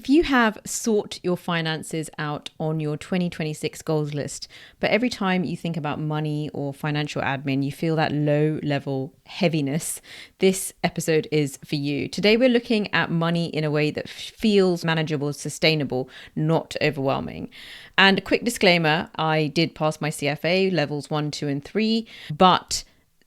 If you have sought your finances out on your 2026 goals list, but every time you think about money or financial admin, you feel that low level heaviness, this episode is for you. Today, we're looking at money in a way that feels manageable, sustainable, not overwhelming. And a quick disclaimer, I did pass my CFA levels 1, 2, and 3, but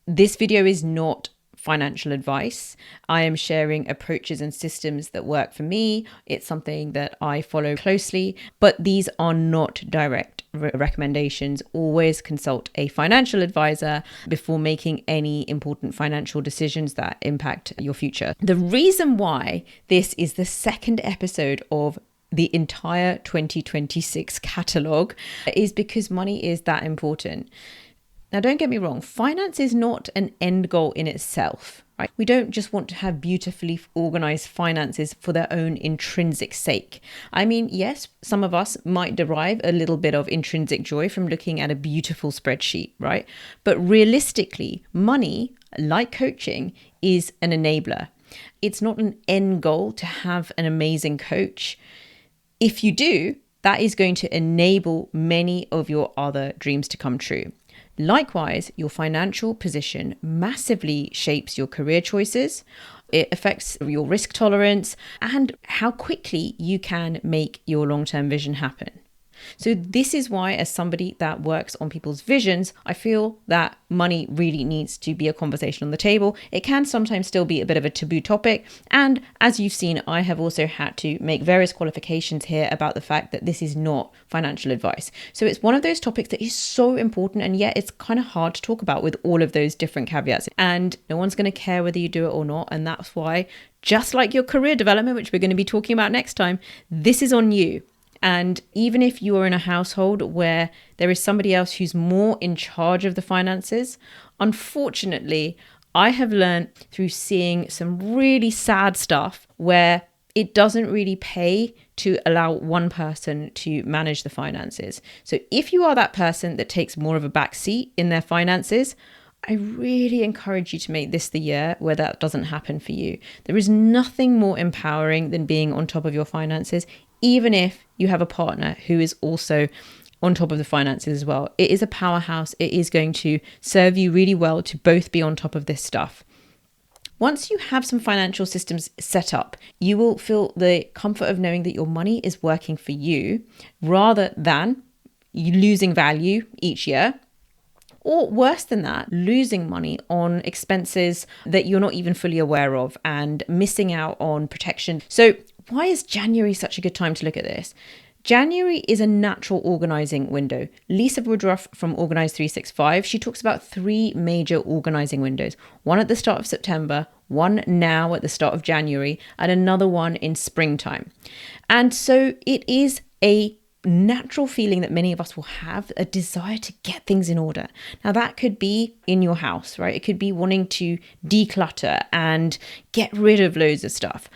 this video is not financial advice. I am sharing approaches and systems that work for me. It's something that I follow closely, but these are not direct recommendations. Always consult a financial advisor before making any important financial decisions that impact your future. The reason why this is the second episode of the entire 2026 catalogue is because money is that important. Now, don't get me wrong, finance is not an end goal in itself, right? We don't just want to have beautifully organized finances for their own intrinsic sake. I mean, yes, some of us might derive a little bit of intrinsic joy from looking at a beautiful spreadsheet, right? But realistically, money, like coaching, is an enabler. It's not an end goal to have an amazing coach. If you do, that is going to enable many of your other dreams to come true. Likewise, your financial position massively shapes your career choices. It affects your risk tolerance and how quickly you can make your long-term vision happen. So this is why, as somebody that works on people's visions, I feel that money really needs to be a conversation on the table. It can sometimes still be a bit of a taboo topic. And as you've seen, I have also had to make various qualifications here about the fact that this is not financial advice. So it's one of those topics that is so important, and yet it's kind of hard to talk about with all of those different caveats. And no one's going to care whether you do it or not. And that's why, just like your career development, which we're going to be talking about next time, this is on you. And even if you are in a household where there is somebody else who's more in charge of the finances, unfortunately, I have learned through seeing some really sad stuff where it doesn't really pay to allow one person to manage the finances. So if you are that person that takes more of a back seat in their finances, I really encourage you to make this the year where that doesn't happen for you. There is nothing more empowering than being on top of your finances, even if you have a partner who is also on top of the finances as well. It is a powerhouse. It is going to serve you really well to both be on top of this stuff. Once you have some financial systems set up, you will feel the comfort of knowing that your money is working for you rather than you losing value each year. Or worse than that, losing money on expenses that you're not even fully aware of and missing out on protection. So why is January such a good time to look at this? January is a natural organizing window. Lisa Woodruff from Organised 365, she talks about 3 major organizing windows. One at the start of September, one now at the start of January, and another one in springtime. And so it is a natural feeling that many of us will have, a desire to get things in order. Now that could be in your house, right? It could be wanting to declutter and get rid of loads of stuff.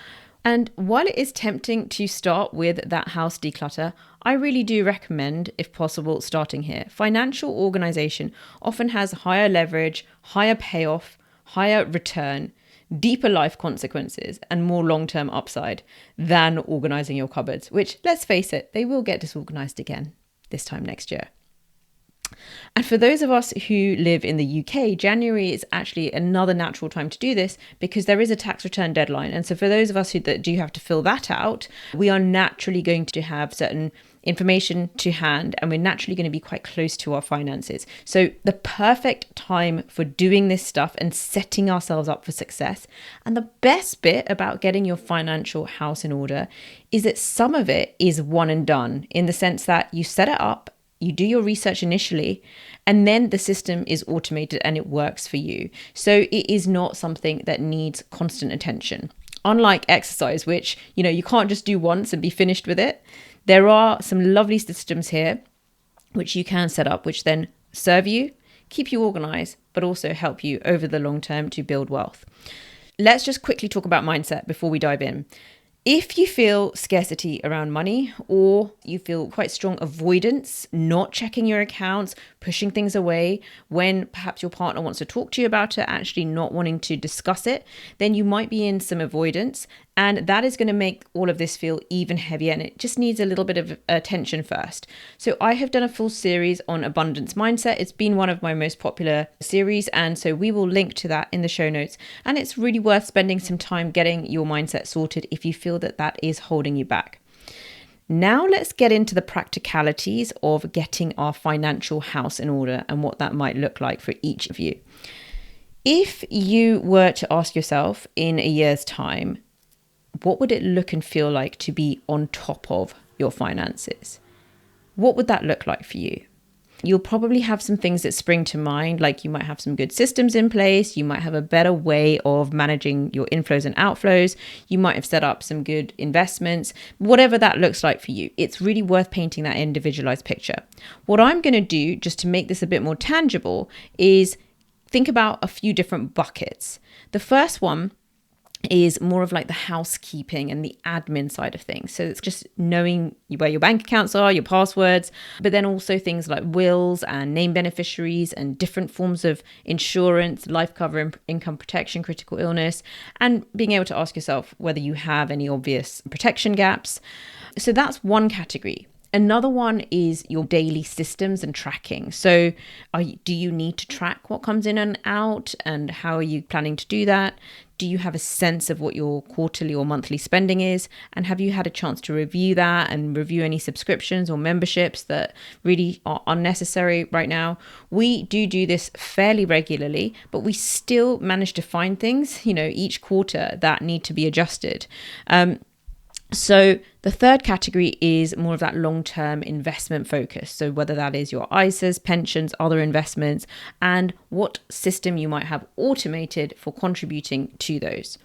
And while it is tempting to start with that house declutter, I really do recommend, if possible, starting here. Financial organization often has higher leverage, higher payoff, higher return, deeper life consequences, and more long-term upside than organizing your cupboards, which, let's face it, they will get disorganized again this time next year. And for those of us who live in the UK, January is actually another natural time to do this because there is a tax return deadline. And so for those of us that do have to fill that out, we are naturally going to have certain information to hand, and we're naturally going to be quite close to our finances. So the perfect time for doing this stuff and setting ourselves up for success. And the best bit about getting your financial house in order is that some of it is one and done, in the sense that you set it up, you do your research initially, and then the system is automated and it works for you. So it is not something that needs constant attention. Unlike exercise, which, you can't just do once and be finished with it. There are some lovely systems here which you can set up, which then serve you, keep you organized, but also help you over the long term to build wealth. Let's just quickly talk about mindset before we dive in. If you feel scarcity around money, or you feel quite strong avoidance, not checking your accounts, pushing things away when perhaps your partner wants to talk to you about it, actually not wanting to discuss it, then you might be in some avoidance. And that is going to make all of this feel even heavier, and it just needs a little bit of attention first. So I have done a full series on abundance mindset. It's been one of my most popular series, and so we will link to that in the show notes. And it's really worth spending some time getting your mindset sorted if you feel that that is holding you back. Now let's get into the practicalities of getting our financial house in order and what that might look like for each of you. If you were to ask yourself in a year's time, what would it look and feel like to be on top of your finances? What would that look like for you? You'll probably have some things that spring to mind, like you might have some good systems in place. You might have a better way of managing your inflows and outflows. You might have set up some good investments, whatever that looks like for you. It's really worth painting that individualized picture. What I'm going to do, just to make this a bit more tangible, is think about a few different buckets. The first one is more of like the housekeeping and the admin side of things. So it's just knowing where your bank accounts are, your passwords, but then also things like wills and name beneficiaries and different forms of insurance, life cover, income protection, critical illness, and being able to ask yourself whether you have any obvious protection gaps. So that's one category. Another one is your daily systems and tracking. So do you need to track what comes in and out, and how are you planning to do that? Do you have a sense of what your quarterly or monthly spending is? And have you had a chance to review that and review any subscriptions or memberships that really are unnecessary right now? We do this fairly regularly, but we still manage to find things, each quarter that need to be adjusted. So the third category is more of that long-term investment focus. So whether that is your ISAs, pensions, other investments, and what system you might have automated for contributing to those.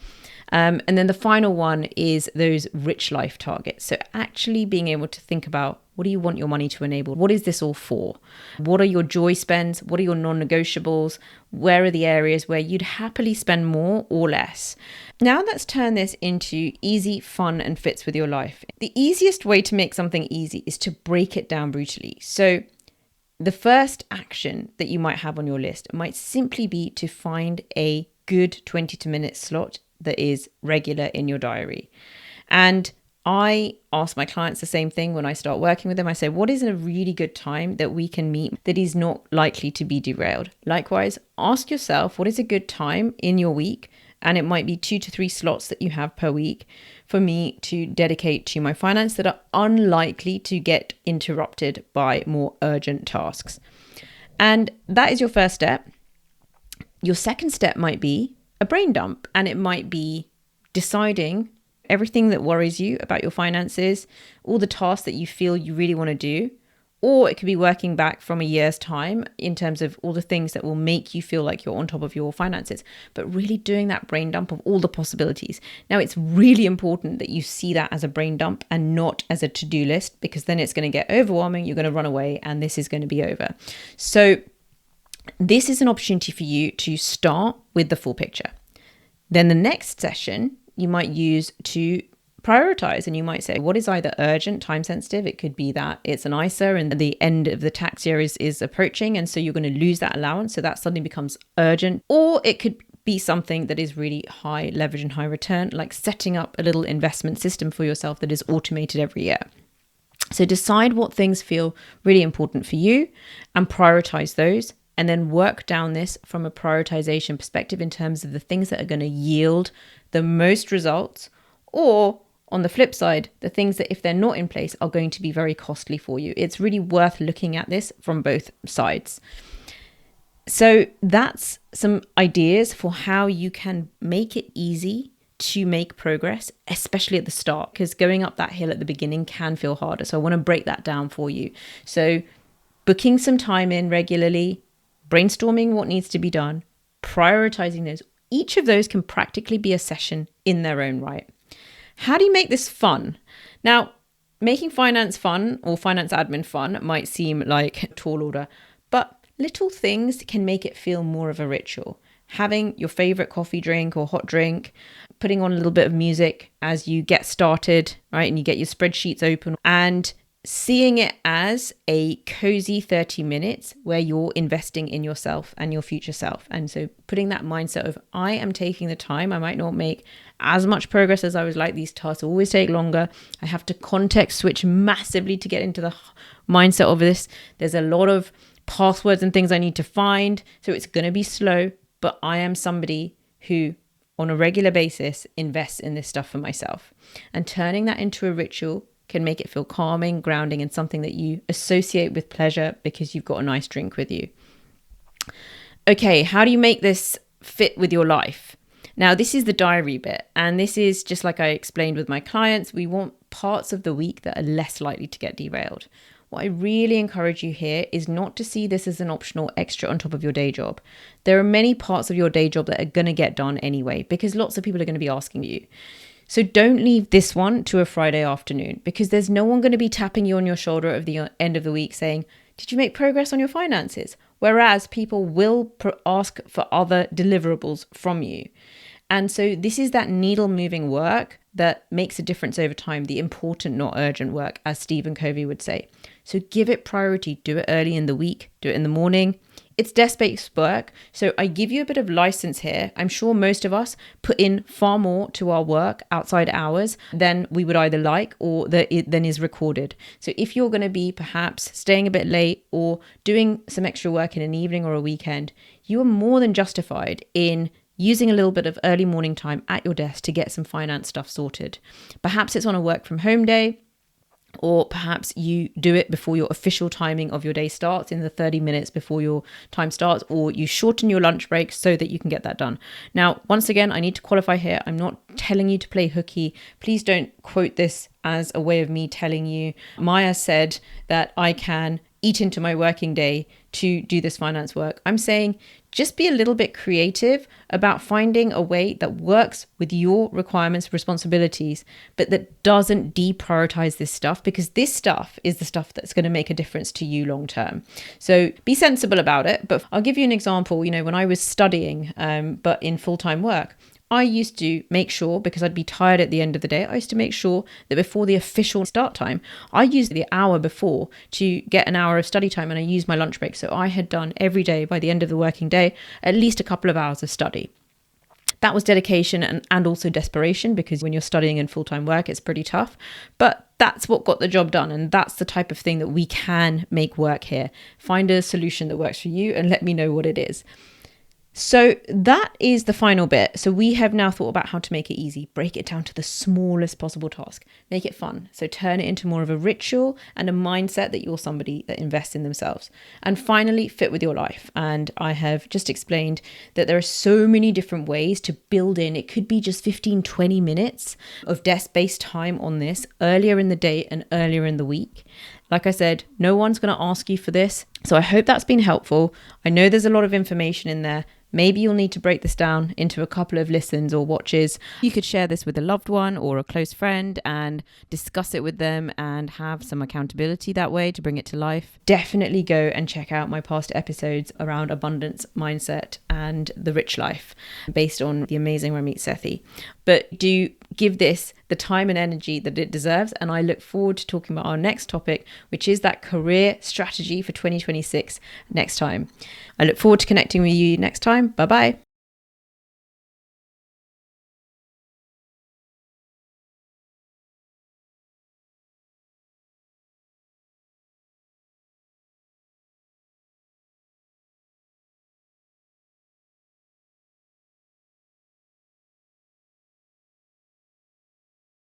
And then the final one is those rich life targets. So actually being able to think about, what do you want your money to enable? What is this all for? What are your joy spends? What are your non-negotiables? Where are the areas where you'd happily spend more or less? Now let's turn this into easy, fun, and fits with your life. The easiest way to make something easy is to break it down brutally. So the first action that you might have on your list might simply be to find a good 20-minute slot that is regular in your diary. And I ask my clients the same thing when I start working with them. I say, what is a really good time that we can meet that is not likely to be derailed? Likewise, ask yourself, what is a good time in your week? And it might be 2 to 3 slots that you have per week for me to dedicate to my finance that are unlikely to get interrupted by more urgent tasks. And that is your first step. Your second step might be a brain dump, and it might be deciding everything that worries you about your finances, all the tasks that you feel you really want to do, or it could be working back from a year's time in terms of all the things that will make you feel like you're on top of your finances, but really doing that brain dump of all the possibilities. Now, it's really important that you see that as a brain dump and not as a to-do list, because then it's going to get overwhelming, you're going to run away, and this is going to be over. So this is an opportunity for you to start with the full picture. Then the next session you might use to prioritize, and you might say, what is either urgent, time sensitive? It could be that it's an ISA and the end of the tax year is approaching, and so you're going to lose that allowance, so that suddenly becomes urgent. Or it could be something that is really high leverage and high return, like setting up a little investment system for yourself that is automated every year. So decide what things feel really important for you and prioritize those, and then work down this from a prioritization perspective in terms of the things that are going to yield the most results, or on the flip side, the things that if they're not in place are going to be very costly for you. It's really worth looking at this from both sides. So that's some ideas for how you can make it easy to make progress, especially at the start, because going up that hill at the beginning can feel harder. So I want to break that down for you. So booking some time in regularly, brainstorming what needs to be done, prioritizing those. Each of those can practically be a session in their own right. How do you make this fun? Now, making finance fun or finance admin fun might seem like a tall order, but little things can make it feel more of a ritual. Having your favorite coffee drink or hot drink, putting on a little bit of music as you get started, right? And you get your spreadsheets open, and seeing it as a cozy 30 minutes where you're investing in yourself and your future self. And so putting that mindset of, I am taking the time. I might not make as much progress as I would like. These tasks always take longer. I have to context switch massively to get into the mindset of this. There's a lot of passwords and things I need to find. So it's going to be slow, but I am somebody who on a regular basis invests in this stuff for myself. And turning that into a ritual can make it feel calming, grounding, and something that you associate with pleasure because you've got a nice drink with you. Okay, how do you make this fit with your life? Now, this is the diary bit, and this is just like I explained with my clients. We want parts of the week that are less likely to get derailed. What I really encourage you here is not to see this as an optional extra on top of your day job. There are many parts of your day job that are going to get done anyway, because lots of people are going to be asking you. So don't leave this one to a Friday afternoon, because there's no one going to be tapping you on your shoulder at the end of the week saying, did you make progress on your finances? Whereas people will ask for other deliverables from you. And so this is that needle moving work that makes a difference over time, the important, not urgent work, as Stephen Covey would say. So give it priority, do it early in the week, do it in the morning. It's desk-based work, so I give you a bit of license here. I'm sure most of us put in far more to our work outside hours than we would either like or than is recorded. So if you're going to be perhaps staying a bit late or doing some extra work in an evening or a weekend, you are more than justified in using a little bit of early morning time at your desk to get some finance stuff sorted. Perhaps it's on a work from home day, or perhaps you do it before your official timing of your day starts, in the 30 minutes before your time starts, or you shorten your lunch break so that you can get that done. Now, once again, I need to qualify here. I'm not telling you to play hooky. Please don't quote this as a way of me telling you, Maya said that I can eat into my working day to do this finance work. I'm saying just be a little bit creative about finding a way that works with your requirements, responsibilities, but that doesn't deprioritize this stuff, because this stuff is the stuff that's going to make a difference to you long term. So be sensible about it. But I'll give you an example. When I was studying, but in full-time work, I used to make sure, because I'd be tired at the end of the day, I used to make sure that before the official start time, I used the hour before to get an hour of study time, and I used my lunch break. So I had done every day by the end of the working day, at least a couple of hours of study. That was dedication and also desperation, because when you're studying in full-time work, it's pretty tough. But that's what got the job done. And that's the type of thing that we can make work here. Find a solution that works for you and let me know what it is. So that is the final bit. So we have now thought about how to make it easy, break it down to the smallest possible task, make it fun. So turn it into more of a ritual and a mindset that you're somebody that invests in themselves. And finally, fit with your life. And I have just explained that there are so many different ways to build in. It could be just 15, 20 minutes of desk-based time on this earlier in the day and earlier in the week. Like I said, no one's going to ask you for this. So I hope that's been helpful. I know there's a lot of information in there. Maybe you'll need to break this down into a couple of listens or watches. You could share this with a loved one or a close friend and discuss it with them and have some accountability that way to bring it to life. Definitely go and check out my past episodes around abundance mindset and the rich life based on the amazing Ramit Sethi. But do give this the time and energy that it deserves. And I look forward to talking about our next topic, which is that career strategy for 2026 next time. I look forward to connecting with you next time. Bye-bye.